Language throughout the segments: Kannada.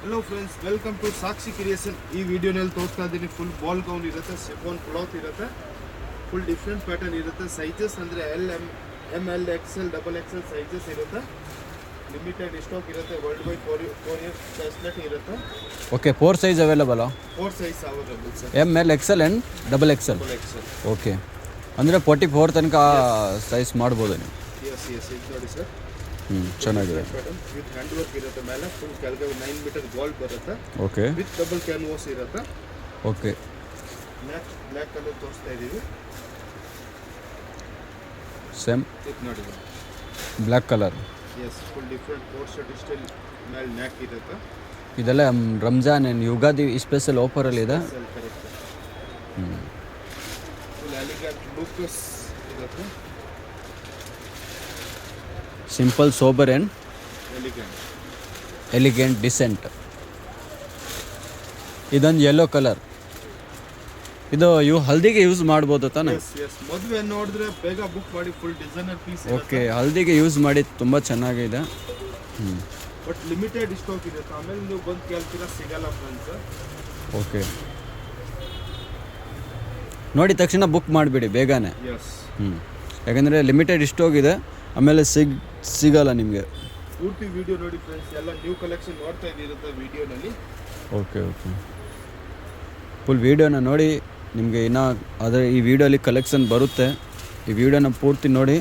Hello friends, welcome to Sakshi creation. ಈ ವಿಡಿಯೋನಲ್ಲಿ ತೋರಿಸ್ತಾ ಇದ್ದೀನಿ. ಫುಲ್ ಬಾಲ್ ಗೌನ್ ಇರುತ್ತೆ, ಶಿಫಾನ್ ಕ್ಲಾತ್ ಇರುತ್ತೆ, ಫುಲ್ ಡಿಫ್ರೆಂಟ್ ಪ್ಯಾಟರ್ನ್ ಇರುತ್ತೆ. ಸೈಜಸ್ ಅಂದರೆ L XL double XL sizes ಇರುತ್ತೆ. ಲಿಮಿಟೆಡ್ ಸ್ಟಾಕ್ ಇರುತ್ತೆ. ವರ್ಲ್ಡ್ ವೈಡ್ ಕೊರಿಯರ್ ಫೆಸಿಲಿಟಿ ಇರುತ್ತೆ. Okay, 4 size available? 4 size available sir. L XL and double XL. Okay, ಅಂದರೆ 44 ತನಕ ಸೈಜ್ ಮಾಡ್ಬೋದು ನೀವು. ಎಸ್ ಇದು ನೋಡಿ ಸರ್. ಚೆನ್ನಾಗಿದೆ. ವಿತ್ ಹ್ಯಾಂಡ್ ವರ್ಕ್ ಇರುತ್ತೆ. ಮೇಲೆ ಫುಲ್ ಕೆಳಗೆ 9 ಮೀಟರ್ ಗೋಲ್ಡ್ ಬರುತ್ತೆ. ಓಕೆ, ವಿತ್ ಡಬಲ್ ಕ್ಯಾನ್ವಾಸ್ ಇರುತ್ತೆ. ಓಕೆ, ಬ್ಲ್ಯಾಕ್ ಕಲರ್ ತೋರಿಸ್ತಾ ಇದ್ದೀವಿ. ಸೇಮ್ ಇದು ನೋಡಿ black colour. Yes, full different coat shirt style ಮೇಲೆ ನ್ಯಾಕ್ ಇರುತ್ತೆ. ಇದೆಲ್ಲ ರಂಜಾನ್ ಆ್ಯಂಡ್ ಯುಗಾದಿ ಸ್ಪೆಷಲ್ ಆಫರಲ್ಲಿ ಇದೆ. ಕರೆಕ್ಟ್. ಫುಲ್ ಎಲಿಗೆಂಟ್ ಲುಕ್ಸ್ ಇರುತ್ತೆ. Simple, sober and elegant decent. ಇದೊಂದು ಯೆಲ್ಲೋ ಕಲರ್. ಇದು ಹಲ್ದಿಗೆ ಯೂಸ್ ಮಾಡ್ಬೋದು ತಾನೆ? ಮದುವೆ ನೋಡಿದ್ರೆ ಬೇಗ ಬುಕ್ ಮಾಡಿ. Full designer piece. ಓಕೆ, ಹಲ್ದಿಗೆ ಯೂಸ್ ಮಾಡಿ ತುಂಬ ಚೆನ್ನಾಗಿದೆ. ಬಟ್ ಲಿಮಿಟೆಡ್ ಸ್ಟಾಕ್ ಇರುತ್ತೆ. ಆಮೇಲೆ ನೀವು ಬಂದು ಕೇಳ್ತೀರಾ, ಸಿಗಲ್ಲ ಫ್ರೆಂಡ್ಸ್. ಓಕೆ, ನೋಡಿ ತಕ್ಷಣ ಬುಕ್ ಮಾಡಿಬಿಡಿ ಬೇಗನೆ. ಎಸ್, ಯಾಕಂದರೆ ಲಿಮಿಟೆಡ್ ಸ್ಟಾಕ್ ಇದೆ, ಆಮೇಲೆ ಸಿಗಲ್ಲ ನಿಮಗೆ. ಪೂರ್ತಿ ವಿಡಿಯೋ ನೋಡಿ ಫ್ರೆಂಡ್ಸ್. ಎಲ್ಲ ನ್ಯೂ ಕಲೆಕ್ಷನ್ ನೋಡ್ತಾ ಇರುತ್ತೆ ವಿಡಿಯೋನಲ್ಲಿ. ಓಕೆ, ಫುಲ್ ವಿಡಿಯೋನ ನೋಡಿ. ನಿಮಗೆ ಇನ್ನೂ ಅದರ ಈ ವಿಡಿಯೋಲಿ ಕಲೆಕ್ಷನ್ ಬರುತ್ತೆ. ಈ ವಿಡಿಯೋನ ಪೂರ್ತಿ ನೋಡಿ.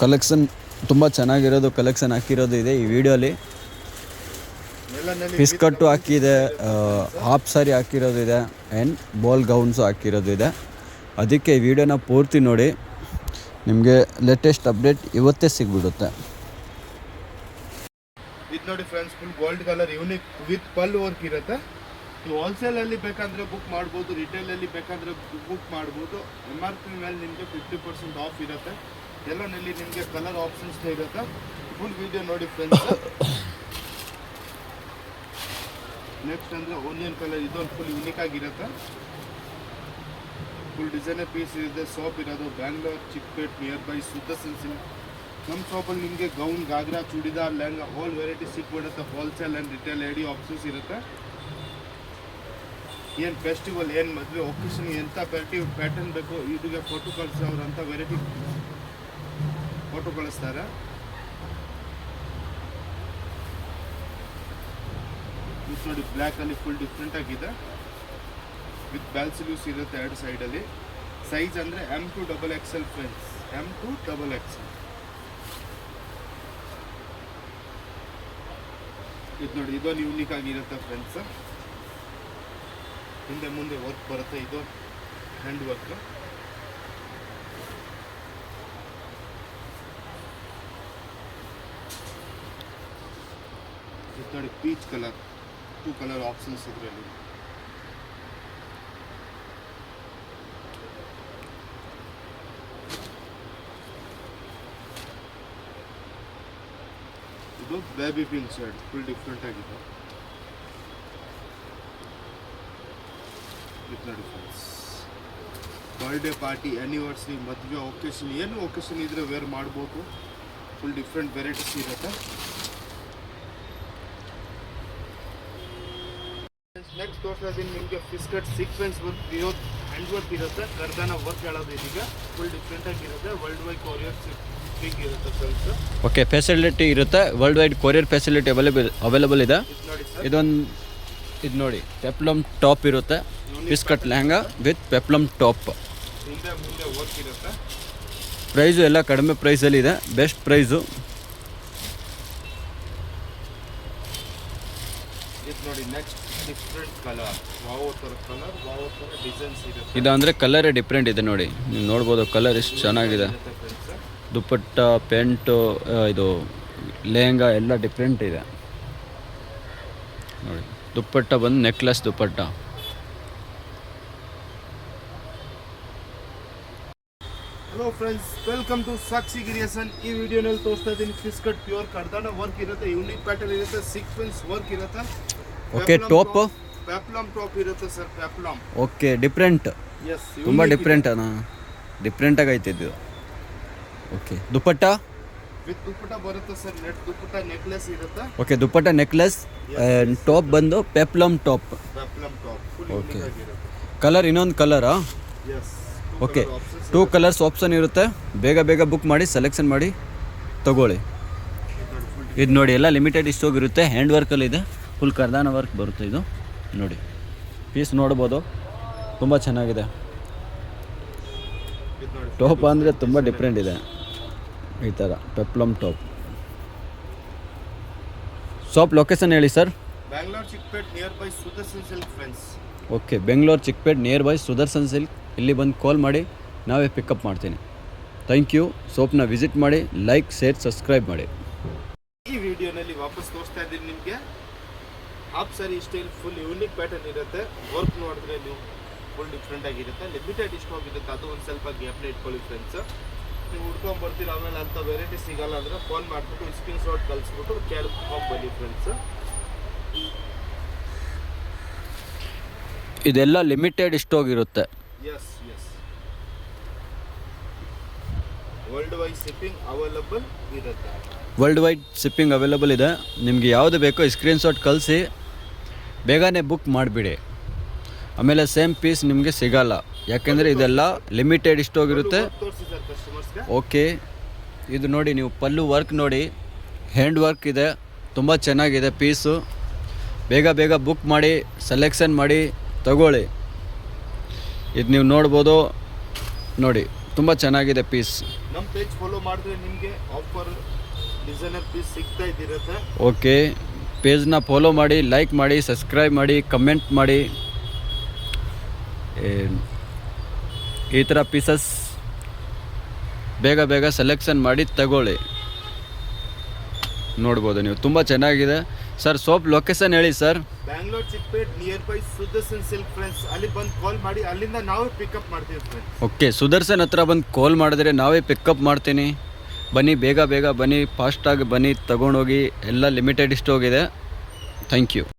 ಕಲೆಕ್ಷನ್ ತುಂಬ ಚೆನ್ನಾಗಿರೋದು ಕಲೆಕ್ಷನ್ ಹಾಕಿರೋದು ಇದೆ ಈ ವಿಡಿಯೋಲಿ. ಪೀಸ್ ಕಟ್ಟು ಹಾಕಿದೆ, ಹಾಫ್ ಸಾರಿ ಹಾಕಿರೋದು ಇದೆ, ಆ್ಯಂಡ್ ಬಾಲ್ ಗೌನ್ಸು ಹಾಕಿರೋದು ಇದೆ. ಅದಕ್ಕೆ ಈ ವಿಡಿಯೋನ ಪೂರ್ತಿ ನೋಡಿ. ನಿಮಗೆ ಲೇಟೆಸ್ಟ್ ಅಪ್ಡೇಟ್ ಇವತ್ತೇ ಸಿಗ್ಬಿಡುತ್ತೆ. ಇದು ನೋಡಿ friends, full gold colour unique with full work ಇರುತ್ತೆ. ನೀವು ಹೋಲ್ಸೇಲಲ್ಲಿ ಬೇಕಂದರೆ ಬುಕ್ ಮಾಡ್ಬೋದು, ರಿಟೇಲಲ್ಲಿ ಬೇಕಂದರೆ ಬುಕ್ ಮಾಡ್ಬೋದು. MRP ಮೇಲೆ ನಿಮಗೆ 50% ಆಫ್ ಇರುತ್ತೆ. ಎಲ್ಲನಲ್ಲಿ ನಿಮಗೆ ಕಲರ್ ಆಪ್ಷನ್ಸ್ ಇರುತ್ತೆ. ಫುಲ್ ವಿಡಿಯೋ ನೋಡಿ ಫ್ರೆಂಡ್ಸ್. ನೆಕ್ಸ್ಟ್ ಅಂದರೆ ಓನಿಯನ್ ಕಲರ್. ಇದೊಂದು ಫುಲ್ ಯೂನಿಕ್ ಆಗಿರುತ್ತೆ. ಫುಲ್ ಡಿಸೈನರ್ ಪೀಸ್ ಇದೆ. ಶಾಪ್ ಇರೋದು Bangalore Chickpet near by Sudarshan silk. ನಮ್ಮ ಶಾಪಲ್ಲಿ ನಿಮಗೆ gown, ghagra, chudidar, lehenga all variety ಸಿಕ್ಬಿಡುತ್ತೆ. ಹೋಲ್ಸೇಲ್ ಆ್ಯಂಡ್ ರಿಟೇಲ್ ಎಡಿ ಆಪ್ಷನ್ಸ್ ಇರುತ್ತೆ. ಏನು ಫೆಸ್ಟಿವಲ್, ಏನು ಮದುವೆ ಒಕೇಶನ್, ಎಂಥ ಪ್ಯಾಟರ್ನ್ ಬೇಕು ಇದಕ್ಕೆ ಫೋಟೋ ಕಳಿಸೋರು ಅಂತ ವೆರೈಟಿ ಫೋಟೋ ಕಳಿಸ್ತಾರೆ. ಇದು ನೋಡಿ ಬ್ಲ್ಯಾಕಲ್ಲಿ ಫುಲ್ ಡಿಫ್ರೆಂಟ್ ಆಗಿದೆ. ವಿತ್ ಬ್ಯಾಲ್ ಸ್ಲೀವ್ಸ್ ಇರುತ್ತೆ 2 ಸೈಡಲ್ಲಿ. ಸೈಜ್ ಅಂದರೆ M to XXL friends. M to XXL. ಇದು ನೋಡಿ, ಇದೊಂದು ಯೂನಿಕ್ ಆಗಿರುತ್ತೆ ಫ್ರೆಂಡ್ಸ್. ಹಿಂದೆ ಮುಂದೆ ವರ್ಕ್ ಬರುತ್ತೆ. ಇದು ಹ್ಯಾಂಡ್ ವರ್ಕ್. ಇದು ನೋಡಿ ಪೀಚ್ ಕಲರ್. 2 ಕಲರ್ ಆಪ್ಷನ್ಸ್ ಇದರಲ್ಲಿ. ಇದು baby pink shade. Full different ಆಗಿದೆ. ಇದು ನೋಡಿ ಫ್ರೆಂಡ್ಸ್, ಬರ್ಡೇ ಪಾರ್ಟಿ, ಆ್ಯನಿವರ್ಸರಿ, ಮದುವೆ ಒಕೇಶನ್, ಏನು ಒಕೇಶನ್ ಇದ್ರೆ ವೇರ್ ಮಾಡ್ಬೋದು. ಫುಲ್ ಡಿಫ್ರೆಂಟ್ ವೆರೈಟೀಸ್ ಇರುತ್ತೆ. ನೆಕ್ಸ್ಟ್ ತೋರಿಸ್ತಾ ಇದ್ದೀನಿ ನಿಮಗೆ ಫಿಸ್ಕಟ್ ಸೀಕ್ವೆನ್ಸ್ ವರ್ಕ್ ಇರೋದು. ಹ್ಯಾಂಡ್ ವರ್ಕ್ ಇರುತ್ತೆ. ಕರ್ದಾನ ವರ್ಕ್ ಹೇಳೋದು ಇದೀಗ. ಫುಲ್ ಡಿಫ್ರೆಂಟ್ ಆಗಿರುತ್ತೆ. ವರ್ಲ್ಡ್ ವೈಡ್ ಕೊರಿಯರ್ ಶಿಪ್ಪಿಂಗ್ ಇರುತ್ತೆ ಫ್ರೆಂಡ್ಸ್. ಓಕೆ, ಫೆಸಿಲಿಟಿ ಇರುತ್ತೆ. World wide courier facility available ಇದೆ. ಇದು ನೋಡಿ ಪೆಪ್ಲಮ್ ಟಾಪ್ ಇರುತ್ತೆ. ಫಿಸ್ಕಟ್ ಲೆಹಂಗಾ ವಿತ್ ಪೆಪ್ಲಮ್ ಟಾಪ್. ಹಿಂದೆ ಮುಂದೆ ವರ್ಕ್ ಇರುತ್ತೆ. ಪ್ರೈಸು ಎಲ್ಲ ಕಡಿಮೆ ಪ್ರೈಸಲ್ಲಿ ಇದೆ. Best price. ಇದು ನೋಡಿ ನೆಕ್ಸ್ಟ್ ಡಿಫ್ರೆಂಟ್ ಕಲರ್. ವಾವ್ ಥರ ಡಿಸೈನ್ಸ್ ಇರುತ್ತೆ. ಇದು ಅಂದರೆ ಕಲರೇ ಡಿಫ್ರೆಂಟ್ ಇದೆ ನೋಡಿ. ನೀವು ನೋಡ್ಬೋದು ಕಲರ್ ಎಷ್ಟು ಚೆನ್ನಾಗಿದೆ. ದುಪ್ಪಟ್ಟ, ಪೆಂಟು, ಇದು ಲೆಹಂಗಾ ಎಲ್ಲ ಡಿಫ್ರೆಂಟ್ ಇದೆ ನೋಡಿ. ದುಪ್ಪಟ್ಟ ಬಂದು necklace dupatta. Hello friends, welcome to Sakshi creation. ಈ ವಿಡಿಯೋನಲ್ಲಿ ತೋರಿಸ್ತಾ ಇದ್ದೀನಿ ಫಿಸ್ಕಟ್ ಪ್ಯೂರ್ ಕರ್ದಾನ ವರ್ಕ್ ಇರುತ್ತೆ. ಯೂನಿಕ್ ಪ್ಯಾಟರ್ನ್ ಇರುತ್ತೆ. ಸೀಕ್ವೆನ್ಸ್ ವರ್ಕ್ ಇರುತ್ತೆ. ಓಕೆ, ಟಾಪ್ ಪೆಪ್ಲಮ್ ಟಾಪ್ ಇರುತ್ತೆ sir. Peplum. Okay, different. Yes, ತುಂಬ ಡಿಫ್ರೆಂಟ್ ಐತೆ ಇದು. ಓಕೆ, ದುಪ್ಪಟ್ಟ ವಿತ್ ದುಪ್ಪಟ್ಟ ಬರುತ್ತೆ ಸರ್, ನೆಟ್ ದುಪ್ಪಟ್ಟ ನೆಕ್ಲೆಸ್ ಇರುತ್ತೆ. ಓಕೆ, ದುಪ್ಪಟ್ಟ ನೆಕ್ಲೆಸ್, ಟಾಪ್ ಬಂದು peplum top. Peplum top full Okay. Unique ಆಗಿರುತ್ತೆ. ಕಲರ್ ಇನ್ನೊಂದು ಕಲರಾ? ಎಸ್. ಓಕೆ, 2 ಕಲರ್ಸ್ ಆಪ್ಷನ್ ಇರುತ್ತೆ. ಬೇಗ ಬೇಗ ಬುಕ್ ಮಾಡಿ ಸೆಲೆಕ್ಷನ್ ಮಾಡಿ ತಗೊಳ್ಳಿ. ಇದು ನೋಡಿ, ಎಲ್ಲ ಲಿಮಿಟೆಡ್ ಇಷ್ಟೋಗಿರುತ್ತೆ. ಹ್ಯಾಂಡ್ ವರ್ಕಲ್ಲಿದೆ, ಫುಲ್ ಕರ್ದಾನ ವರ್ಕ್ ಬರುತ್ತೆ. ಇದು ನೋಡಿ, ಪೀಸ್ ನೋಡ್ಬೋದು, ತುಂಬ ಚೆನ್ನಾಗಿದೆ. ಟಾಪ್ ಅಂದರೆ ತುಂಬ ಡಿಫ್ರೆಂಟ್ ಇದೆ. ಈ ಥರ ಪೆಪ್ಲಮ್ ಟಾಪ್. ಶಾಪ್ ಲೊಕೇಶನ್ ಹೇಳಿ sir. Bangalore Chickpet near by Sudarshan silk friends. Okay, Bengaluru Chickpet near by Sudarshan silk. ಇಲ್ಲಿ ಬಂದು ಕಾಲ್ ಮಾಡಿ, ನಾವೇ ಪಿಕಪ್ ಮಾಡ್ತೀನಿ. Thank you. ಸೋಪ್ನ ವಿಸಿಟ್ ಮಾಡಿ, ಲೈಕ್, ಶೇರ್, ಸಬ್ಸ್ಕ್ರೈಬ್ ಮಾಡಿ. ಈ ವಿಡಿಯೋನಲ್ಲಿ ವಾಪಸ್ ತೋರಿಸ್ತಾ ಇದ್ದೀನಿ ನಿಮಗೆ half sari style full unique pattern ಇರುತ್ತೆ. ವರ್ಕ್ ನೋಡಿದ್ರೆ ನೀವು ಫುಲ್ ಡಿಫ್ರೆಂಟ್ ಆಗಿರುತ್ತೆ. ಲಿಮಿಟೆಡ್ ಸ್ಟಾಕ್ ಇರುತ್ತೆ, ಅದು ಒಂದು ಸ್ವಲ್ಪ ಗ್ಯಾಪ್ನ ಇಟ್ಕೊಳ್ಳಿ ಫ್ರೆಂಡ್ಸ್. ನೀವು ಹುಡ್ಕೊಂಡು ಬರ್ತೀರ, ಆಮೇಲೆ ಅಂಥ ವೆರೈಟಿ ಸಿಗಲ್ಲ ಅಂದರೆ ಫೋನ್ ಮಾಡಿಬಿಟ್ಟು ಸ್ಕ್ರೀನ್ ಶಾಟ್ ಕಳಿಸ್ಬಿಟ್ಟು ಕ್ಯಾಲ್ಕುಲೇಟ್ ಬನ್ನಿ ಫ್ರೆಂಡ್ಸ್. ಇದೆಲ್ಲ ಲಿಮಿಟೆಡ್ ಸ್ಟಾಕ್ ಇರುತ್ತೆ. Yes yes, world wide shipping available ಇರುತ್ತೆ. ವರ್ಲ್ಡ್ ವೈಡ್ ಶಿಪ್ಪಿಂಗ್ ಅವೈಲಬಲ್ ಇದೆ. ನಿಮಗೆ ಯಾವುದು ಬೇಕೋ ಸ್ಕ್ರೀನ್ಶಾಟ್ ಕಳಿಸಿ ಬೇಗನೆ ಬುಕ್ ಮಾಡಿಬಿಡಿ. ಆಮೇಲೆ ಸೇಮ್ ಪೀಸ್ ನಿಮಗೆ ಸಿಗಲ್ಲ, ಯಾಕೆಂದರೆ ಇದೆಲ್ಲ ಲಿಮಿಟೆಡ್ ಸ್ಟಾಕ್ ಇರುತ್ತೆ. ತೋರಿಸಿ ಸರ್ ಕಸ್ಟಮರ್ಸ್ಗೆ. ಓಕೆ, ಇದು ನೋಡಿ, ನೀವು ಪಲ್ಲು ವರ್ಕ್ ನೋಡಿ, ಹ್ಯಾಂಡ್ ವರ್ಕ್ ಇದೆ, ತುಂಬ ಚೆನ್ನಾಗಿದೆ ಪೀಸು. ಬೇಗ ಬೇಗ ಬುಕ್ ಮಾಡಿ ಸೆಲೆಕ್ಷನ್ ಮಾಡಿ ತಗೊಳ್ಳಿ. ಇದು ನೀವು ನೋಡ್ಬೋದು, ನೋಡಿ ತುಂಬ ಚೆನ್ನಾಗಿದೆ ಪೀಸ್. ನಮ್ಮ ಪೇಜ್ ಫಾಲೋ ಮಾಡಿದ್ರೆ ನಿಮಗೆ ಆಫರ್ ಡಿಸೈನರ್ ಪೀಸ್ ಸಿಗ್ತಾ ಇದ್ದಿರುತ್ತೆ. ಓಕೆ, ಪೇಜ್ನ ಫಾಲೋ ಮಾಡಿ, ಲೈಕ್ ಮಾಡಿ, ಸಬ್ಸ್ಕ್ರೈಬ್ ಮಾಡಿ, ಕಮೆಂಟ್ ಮಾಡಿ. ಈ ಥರ ಪೀಸಸ್ ಬೇಗ ಬೇಗ ಸೆಲೆಕ್ಷನ್ ಮಾಡಿ ತಗೊಳ್ಳಿ. ನೋಡ್ಬೋದು ನೀವು, ತುಂಬ ಚೆನ್ನಾಗಿದೆ. ಸರ್ ಸೋಪ್ ಲೊಕೇಶನ್ ಹೇಳಿ sir. Bangalore Chickpet near by Sudarshan silk friends. ಅಲ್ಲಿ ಬಂದು ಕಾಲ್ ಮಾಡಿ, ಅಲ್ಲಿಂದ ನಾವೇ ಪಿಕಪ್ ಮಾಡ್ತೀವಿ ಫ್ರೆಂಡ್ಸ್. ಓಕೆ, ಸುದರ್ಶನ್ ಹತ್ರ ಬಂದು ಕಾಲ್ ಮಾಡಿದ್ರೆ ನಾವೇ ಪಿಕಪ್ ಮಾಡ್ತೀನಿ. ಬನ್ನಿ, ಬೇಗ ಬೇಗ ಬನ್ನಿ, ಫಾಸ್ಟಾಗಿ ಬನ್ನಿ, ತಗೊಂಡೋಗಿ. ಎಲ್ಲ ಲಿಮಿಟೆಡ್ ಸ್ಟಾಕ್ ಇದೆ. Thank you.